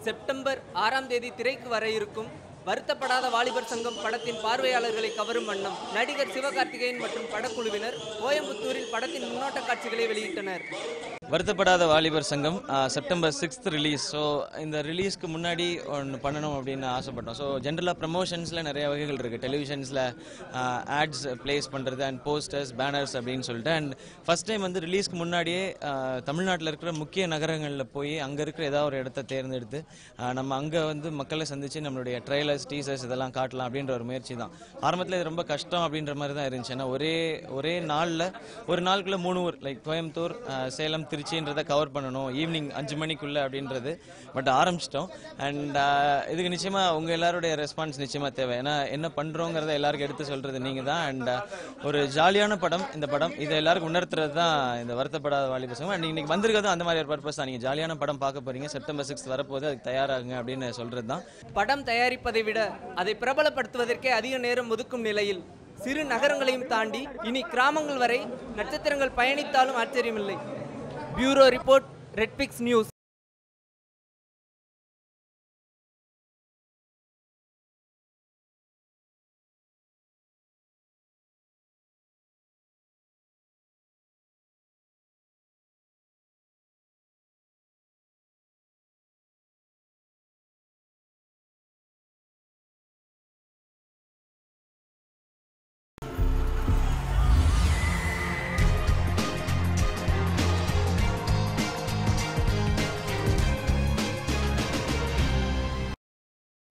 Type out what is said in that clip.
September 6ஆம் தேதி திரைக்கு வர இருக்கும் வருத்தப்படாத வாலிபர் சங்கம் படத்தின் பார்வையாளர்களை கவரும் வண்ணம் நடிகர் சிவகார்த்திகேயன் மற்றும் படக்குழுவினர் கோயம்புத்தூரில் படத்தின் முன்னோட்ட காட்சிகளை வெளியிட்டனர். வருத்தப்படாத வாலிபர் சங்கம் செப்டம்பர் 6th ரிலீஸ். ஸோ இந்த ரிலீஸ்க்கு முன்னாடி ஒன்று பண்ணணும் அப்படின்னு ஆசைப்பட்டோம். ஸோ ஜென்ரலாக ப்ரமோஷன்ஸில் நிறைய வகைகள் இருக்குது. டெலிவிஷன்ஸில் ஆட்ஸ் ப்ளேஸ் பண்ணுறது அண்ட் போஸ்டர்ஸ் பேனர்ஸ் அப்படின்னு சொல்லிட்டு. அண்ட் ஃபஸ்ட் டைம் வந்து ரிலீஸ்க்கு முன்னாடியே தமிழ்நாட்டில் இருக்கிற முக்கிய நகரங்களில் போய் அங்கே இருக்கிற ஏதாவது ஒரு இடத்த தேர்ந்தெடுத்து நம்ம அங்கே வந்து மக்களை சந்தித்து நம்மளுடைய ட்ரெய்லர்ஸ் டீசர்ஸ் இதெல்லாம் காட்டலாம் அப்படின்ற ஒரு முயற்சி தான். ஆரம்பத்தில் இது ரொம்ப கஷ்டம் அப்படின்ற மாதிரி தான் இருந்துச்சு. ஏன்னா ஒரே நாளில் ஒரு நாளுக்குள்ளே 3 ஊர் லைக் கோயம்புத்தூர், சேலம், திருச்சின்றதை கவர் பண்ணணும் ஈவினிங் 5 மணிக்குள்ளே அப்படின்றது. பட் ஆரம்பிச்சிட்டோம். அண்ட் இதுக்கு நிச்சயமாக உங்கள் எல்லாருடைய ரெஸ்பான்ஸ் நிச்சயமாக தேவை. ஏன்னா என்ன பண்ணுறோங்கிறத எல்லாருக்கும் எடுத்து சொல்கிறது நீங்கள் தான். அண்ட் ஒரு ஜாலியான படம் இந்த படம். இதை எல்லாருக்கும் உணர்த்துறது தான் இந்த வருத்தப்படாத வாலிபர் சங்கம். அண்ட் இன்னைக்கு வந்திருக்கிறதும் அந்த மாதிரி ஒரு பர்பஸ் தான். நீங்கள் ஜாலியான படம் பார்க்க போகிறீங்க, செப்டம்பர் 6 வரப்போது, அதுக்கு தயாராகுங்க அப்படின்னு சொல்கிறது தான். படம் தயாரிப்பதை விட அதை பிரபலப்படுத்துவதற்கே அதிக நேரம் ஒதுக்கும் நிலையில் சிறு நகரங்களையும் தாண்டி இனி கிராமங்கள் வரை நட்சத்திரங்கள் பயணித்தாலும் ஆச்சரியமில்லை. Bureau report, Redpix news.